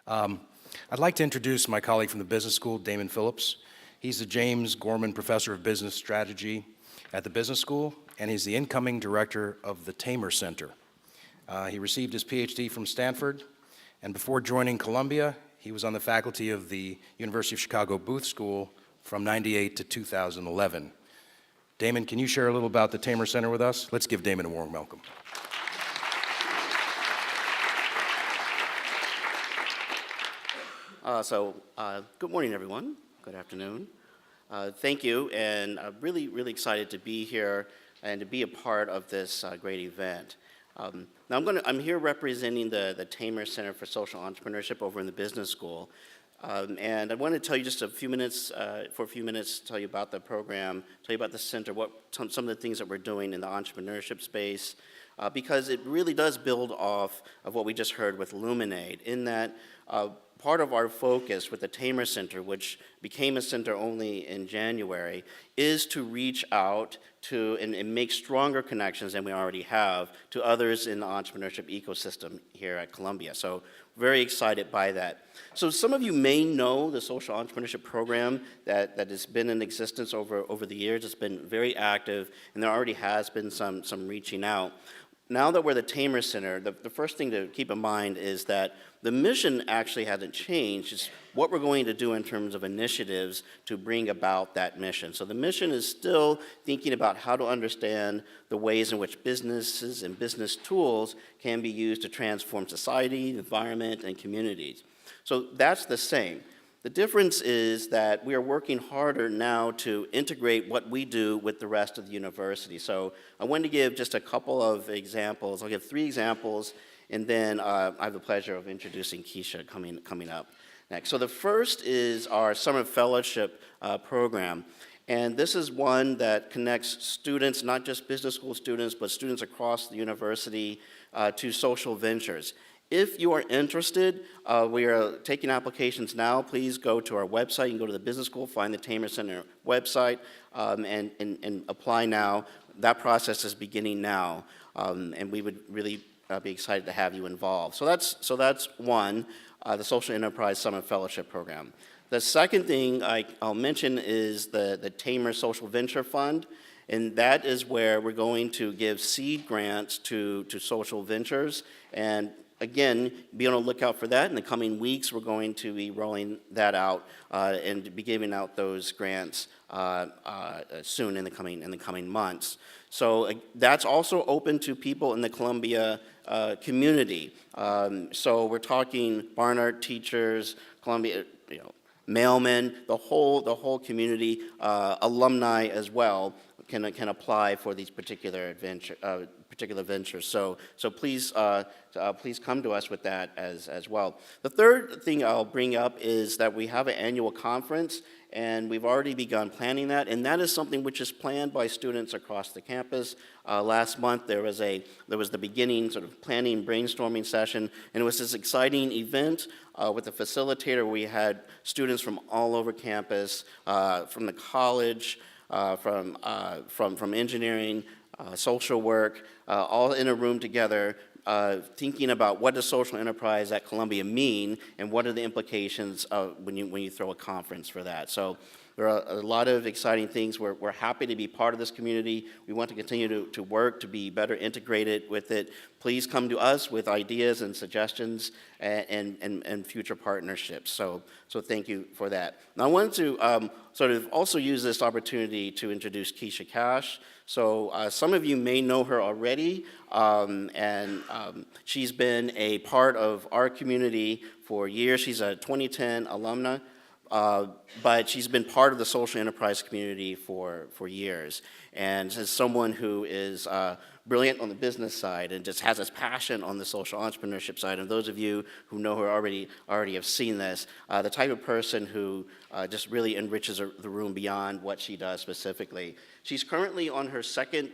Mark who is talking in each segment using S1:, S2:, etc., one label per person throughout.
S1: Um, I'd like to introduce my colleague from the business school, Damon Phillips. He's the James Gorman Professor of Business Strategy at the business school, and he's the incoming director of the Tamer Center. He received his PhD from Stanford, and before joining Columbia, he was on the faculty of the University of Chicago Booth School from '98 to 2011. Damon, can you share a little about the Tamer Center with us? Let's give Damon a warm welcome.
S2: Good morning, everyone. Good afternoon. Thank you, and I'm really excited to be here and to be a part of this great event. Now I'm here representing the Tamer Center for Social Entrepreneurship over in the business school. And I want to tell you just a few minutes, tell you about the program, tell you about the center, some of the things that we're doing in the entrepreneurship space, because it really does build off of what we just heard with Luminate, in that part of our focus with the Tamer Center, which became a center only in January, is to reach out to and make stronger connections than we already have to others in the entrepreneurship ecosystem here at Columbia. So very excited by that. So some of you may know the social entrepreneurship program that has been in existence over the years. It's been very active, and there already has been some reaching out. Now that we're the Tamer Center, the first thing to keep in mind is that the mission actually hasn't changed. It's what we're going to do in terms of initiatives to bring about that mission. So the mission is still thinking about how to understand the ways in which businesses and business tools can be used to transform society, environment, and communities. So that's the same. The difference is that we are working harder now to integrate what we do with the rest of the university. So I wanted to give just a couple of examples. I'll give 3 examples, and then I have the pleasure of introducing Keisha coming up next. So the first is our summer fellowship program. And this is one that connects students, not just business school students, but students across the university to social ventures. If you are interested, we are taking applications now. Please go to our website. You can go to the business school, find the Tamer Center website, and apply now. That process is beginning now, and we would really be excited to have you involved. So that's one, the Social Enterprise Summer Fellowship Program. The second thing I'll mention is the Tamer Social Venture Fund, and that is where we're going to give seed grants to social ventures. And again, be on the lookout for that. In the coming weeks, we're going to be rolling that out and be giving out those grants soon in the coming months. So that's also open to people in the Columbia community. So we're talking Barnard teachers, Columbia, Mailman, the whole community, alumni as well can apply for these particular ventures. So please come to us with that as well. The third thing I'll bring up is that we have an annual conference, and we've already begun planning that, and that is something which is planned by students across the campus. Last month there was the beginning sort of planning brainstorming session, and it was this exciting event with the facilitator. We had students from all over campus, from the college, from engineering, social work, all in a room together, thinking about what does social enterprise at Columbia mean, and what are the implications when you throw a conference for that. So there are a lot of exciting things. We're happy to be part of this community. We want to continue to work to be better integrated with it. Please come to us with ideas and suggestions and future partnerships. So thank you for that. Now I wanted to sort of also use this opportunity to introduce Keisha Cash. So some of you may know her already, and she's been a part of our community for years. She's a 2010 alumna. But she's been part of the social enterprise community for years. And as someone who is brilliant on the business side and just has this passion on the social entrepreneurship side, and those of you who know her already have seen this, the type of person who just really enriches the room beyond what she does specifically. She's currently on her second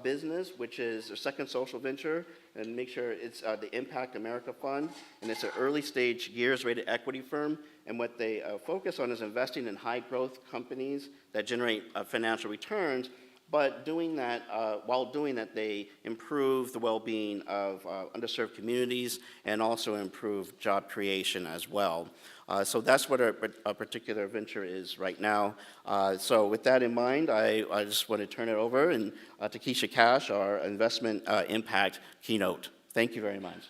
S2: business, which is her second social venture, and make sure it's the Impact America Fund, and it's an early stage years-rated equity firm, and what they focus on is investing in high growth companies that generate financial returns, but while doing that, they improve the well-being of underserved communities and also improve job creation as well. So that's what a particular venture is right now. So with that in mind, I just want to turn it over to Keisha Cash, our investment impact keynote. Thank you very much.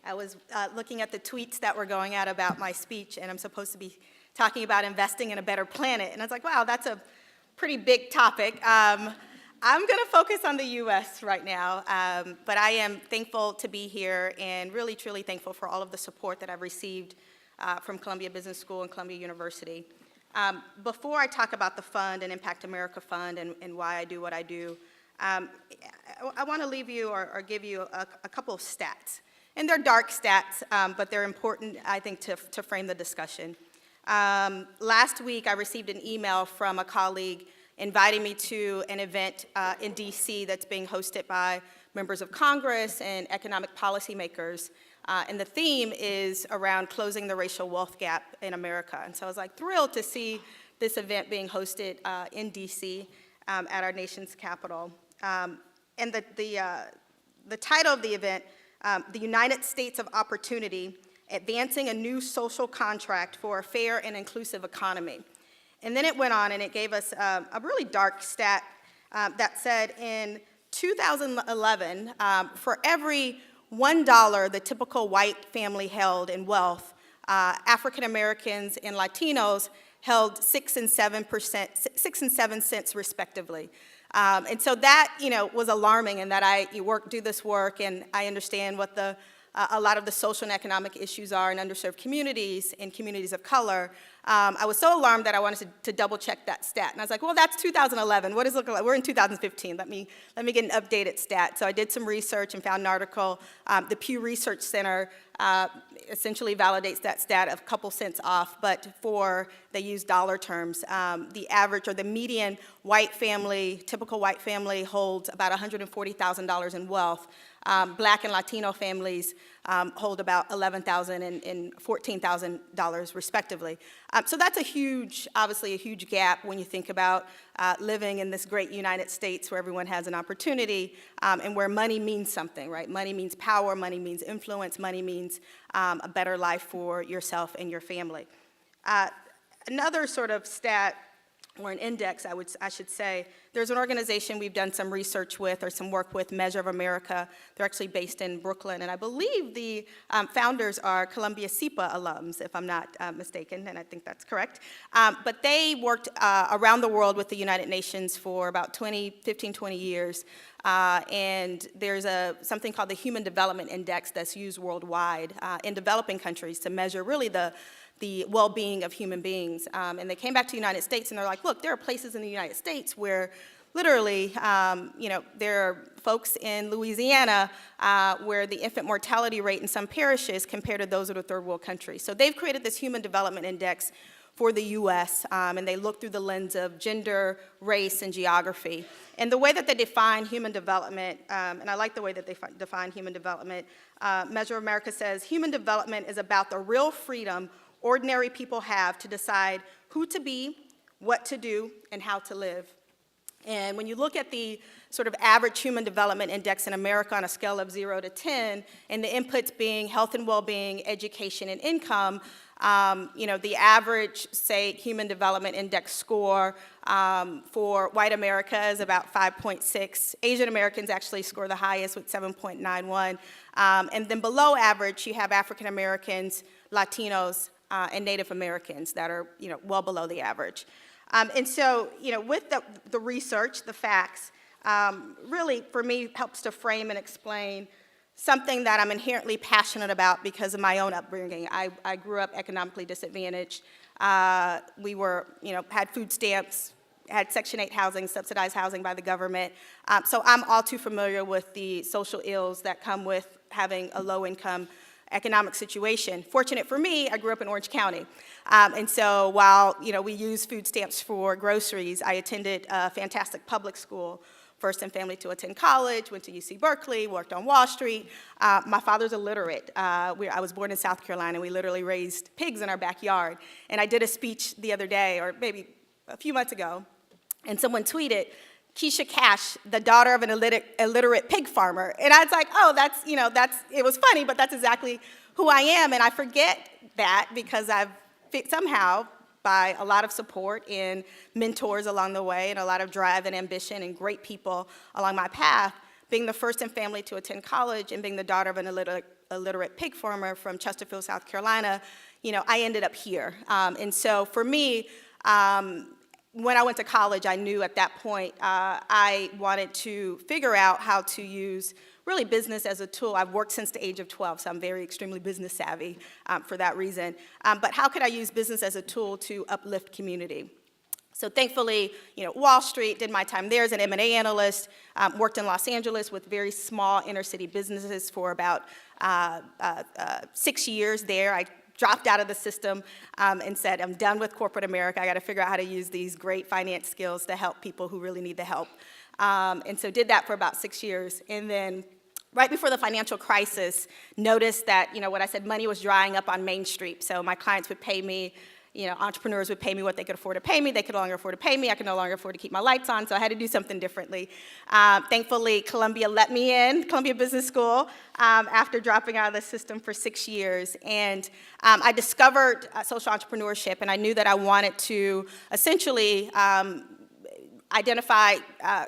S3: I was looking at the tweets that were going out about my speech, and I'm supposed to be talking about investing in a better planet. And I was like, wow, that's a pretty big topic. I'm going to focus on the U.S. right now, but I am thankful to be here and really, truly thankful for all of the support that I've received from Columbia Business School and Columbia University. Before I talk about the fund and Impact America Fund and why I do what I do, I want to leave you or give you a couple of stats. And they're dark stats, but they're important, I think, to frame the discussion. Last week, I received an email from a colleague inviting me to an event in DC that's being hosted by members of Congress and economic policymakers. And the theme is around closing the racial wealth gap in America. And so I was like thrilled to see this event being hosted in DC at our nation's capital. And the title of the event, the United States of Opportunity, Advancing a New Social Contract for a Fair and Inclusive Economy. And then it went on and it gave us a really dark stat that said in 2011, for every $1 the typical white family held in wealth, African Americans and Latinos held 6 and 7 cents respectively. And so that, was alarming, and that I do this work, and I understand what a lot of the social and economic issues are in underserved communities and communities of color. I was so alarmed that I wanted to double check that stat. And I was like, well, that's 2011. What does it look like? We're in 2015. Let me get an updated stat. So I did some research and found an article. The Pew Research Center essentially validates that stat of a couple cents off, but they use dollar terms. The average or the median white family, typical white family, holds about $140,000 in wealth. Black and Latino families hold about $11,000 and $14,000 respectively. So that's obviously a huge gap when you think about living in this great United States where everyone has an opportunity and where money means something, right? Money means power, money means influence, money means a better life for yourself and your family. Another sort of stat, or an index, I should say, there's an organization we've done some research with or some work with, Measure of America. They're actually based in Brooklyn, and I believe the founders are Columbia SIPA alums, if I'm not mistaken, and I think that's correct. But they worked around the world with the United Nations for about 15, 20 years, and there's something called the Human Development Index that's used worldwide in developing countries to measure really the well-being of human beings. And they came back to the United States and they're like, look, there are places in the United States where literally, there are folks in Louisiana where the infant mortality rate in some parishes compared to those of the third world countries. So they've created this Human Development Index for the US, and they look through the lens of gender, race, and geography. And the way that they define human development, and I like the way that they define human development, Measure of America says, human development is about the real freedom ordinary people have to decide who to be, what to do, and how to live. And when you look at the sort of average human development index in America on a scale of 0 to 10, and the inputs being health and well-being, education, and income, the average, say, human development index score for white America is about 5.6. Asian Americans actually score the highest with 7.91. And then below average, you have African Americans, Latinos, and Native Americans that are, well below the average. And so, with the research, the facts, really, for me, helps to frame and explain something that I'm inherently passionate about because of my own upbringing. I grew up economically disadvantaged. We were, had food stamps, had Section 8 housing, subsidized housing by the government. So I'm all too familiar with the social ills that come with having a low income economic situation. Fortunate for me, I grew up in Orange County. And so while, we use food stamps for groceries, I attended a fantastic public school, first in family to attend college, went to UC Berkeley, worked on Wall Street. My father's illiterate. I was born in South Carolina. We literally raised pigs in our backyard. And I did a speech the other day, or maybe a few months ago, and someone tweeted, Keisha Cash, the daughter of an illiterate pig farmer. And I was like, oh, it was funny, but that's exactly who I am. And I forget that because I've somehow, by a lot of support and mentors along the way and a lot of drive and ambition and great people along my path, being the first in family to attend college and being the daughter of an illiterate pig farmer from Chesterfield, South Carolina, I ended up here. And so for me, when I went to college, I knew at that point I wanted to figure out how to use really business as a tool. I've worked since the age of 12, so I'm very extremely business savvy for that reason. But how could I use business as a tool to uplift community? So thankfully, Wall Street, did my time there as an M&A analyst, worked in Los Angeles with very small inner city businesses for about 6 years there. I dropped out of the system and said, I'm done with corporate America. I got to figure out how to use these great finance skills to help people who really need the help. And so did that for about 6 years. And then right before the financial crisis, noticed that, what I said, money was drying up on Main Street. So my clients would pay me, entrepreneurs would pay me what they could afford to pay me. They could no longer afford to pay me. I could no longer afford to keep my lights on, so I had to do something differently. Thankfully, Columbia let me in, Columbia Business School, after dropping out of the system for 6 years. And I discovered social entrepreneurship, and I knew that I wanted to essentially identify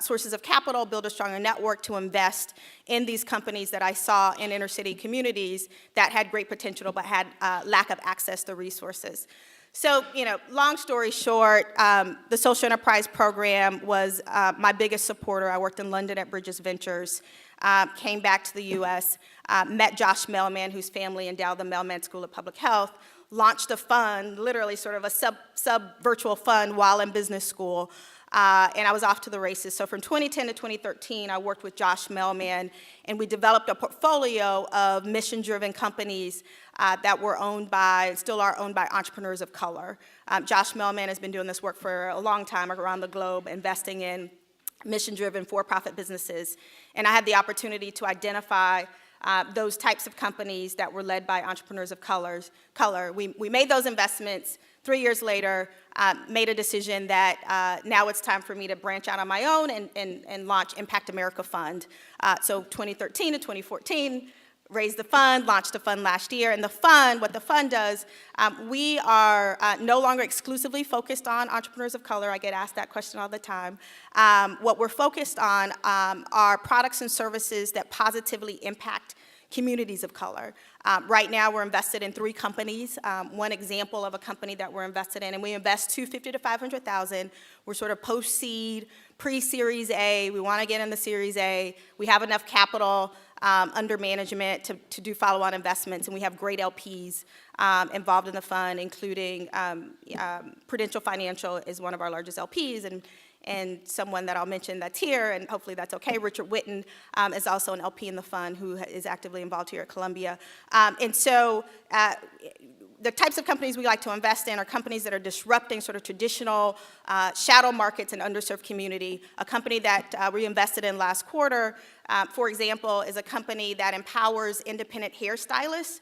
S3: sources of capital, build a stronger network to invest in these companies that I saw in inner city communities that had great potential but had lack of access to resources. So, long story short, the Social Enterprise Program was my biggest supporter. I worked in London at Bridges Ventures, came back to the US, met Josh Mailman, whose family endowed the Mailman School of Public Health, launched a fund, literally sort of a sub-virtual fund while in business school, and I was off to the races. So from 2010 to 2013, I worked with Josh Mailman, and we developed a portfolio of mission-driven companies that were still are owned by entrepreneurs of color. Josh Mailman has been doing this work for a long time around the globe, investing in mission-driven for-profit businesses. And I had the opportunity to identify those types of companies that were led by entrepreneurs of color. We made those investments. 3 years later, made a decision that now it's time for me to branch out on my own and launch Impact America Fund. So 2013 to 2014, raised the fund, launched the fund last year. And what the fund does, we are no longer exclusively focused on entrepreneurs of color. I get asked that question all the time. What we're focused on are products and services that positively impact communities of color. Right now, we're invested in 3 companies. One example of a company that we're invested in, and we invest $250,000 to $500,000. We're sort of post-seed, pre-Series A. We want to get in the Series A. We have enough capital under management to do follow-on investments, and we have great LPs involved in the fund, including Prudential Financial is one of our largest LPs, and someone that I'll mention that's here, and hopefully that's okay, Richard Whitten, is also an LP in the fund who is actively involved here at Columbia. And so the types of companies we like to invest in are companies that are disrupting sort of traditional shadow markets and underserved community. A company that we invested in last quarter, for example, is a company that empowers independent hairstylists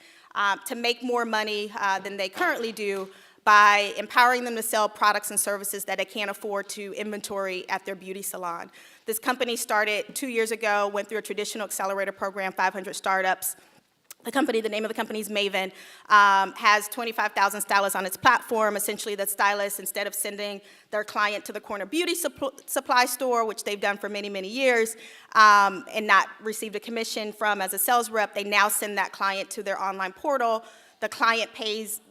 S3: to make more money than they currently do by empowering them to sell products and services that they can't afford to inventory at their beauty salon. This company started 2 years ago, went through a traditional accelerator program, 500 startups. The name of the company is Mailman, has 25,000 stylists on its platform. Essentially, the stylists, instead of sending their client to the corner beauty supply store, which they've done for many, many years, and not received a commission from as a sales rep, they now send that client to their online portal. The client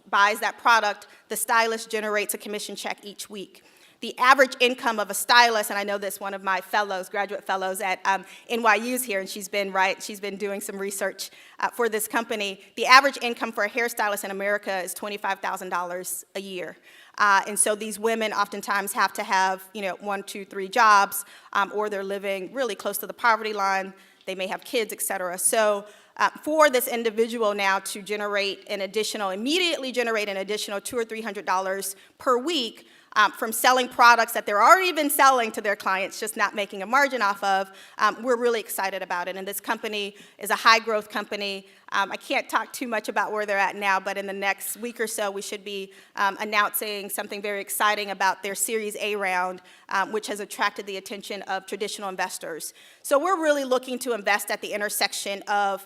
S3: buys that product. The stylist generates a commission check each week. The average income of a stylist, and I know this, one of my graduate fellows at NYU is here, and she's been doing some research for this company. The average income for a hairstylist in America is $25,000 a year. And so these women oftentimes have to have, 1, 2, 3 jobs, or they're living really close to the poverty line. They may have kids, et cetera. So for this individual now to immediately generate an additional $200 or $300 per week from selling products that they're already been selling to their clients, just not making a margin off of, we're really excited about it. And this company is a high-growth company. I can't talk too much about where they're at now, but in the next week or so, we should be announcing something very exciting about their Series A round, which has attracted the attention of traditional investors. So we're really looking to invest at the intersection of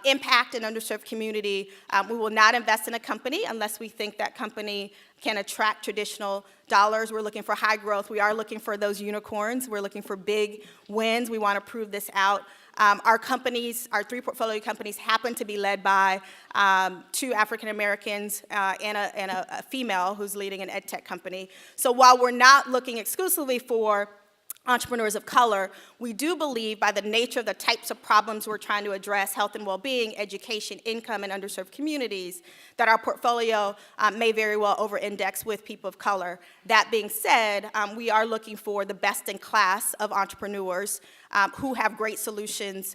S3: impact and underserved community. We will not invest in a company unless we think that company can attract traditional dollars. We're looking for high growth. We are looking for those unicorns. We're looking for big wins. We want to prove this out. Our companies, our 3 portfolio companies, happen to be led by 2 African Americans and a female who's leading an ed tech company. So while we're not looking exclusively for entrepreneurs of color, we do believe by the nature of the types of problems we're trying to address, health and well-being, education, income, and underserved communities, that our portfolio may very well over-index with people of color. That being said, we are looking for the best in class of entrepreneurs who have great solutions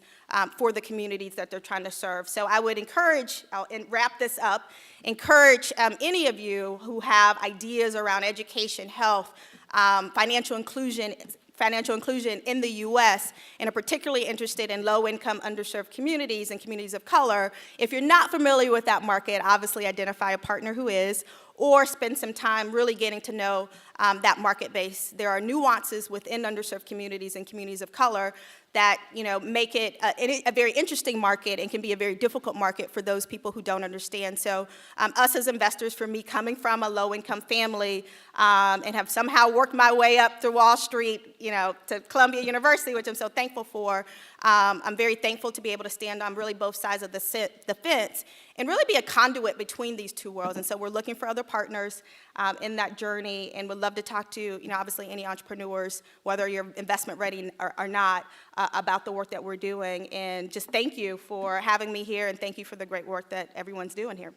S3: for the communities that they're trying to serve. So I would encourage, I'll wrap this up, encourage any of you who have ideas around education, health, financial inclusion in the U.S. and are particularly interested in low-income, underserved communities and communities of color. If you're not familiar with that market, obviously identify a partner who is, or spend some time really getting to know that market base. There are nuances within underserved communities and communities of color that make it a very interesting market and can be a very difficult market for those people who don't understand. So us as investors, for me coming from a low-income family and have somehow worked my way up through Wall Street, to Columbia University, which I'm so thankful for, I'm very thankful to be able to stand on really both sides of the fence and really be a conduit between these 2 worlds. And so we're looking for other partners in that journey, and would love to talk to, obviously any entrepreneurs, whether you're investment ready or not, about the work that we're doing. And just thank you for having me here, and thank you for the great work that everyone's doing here.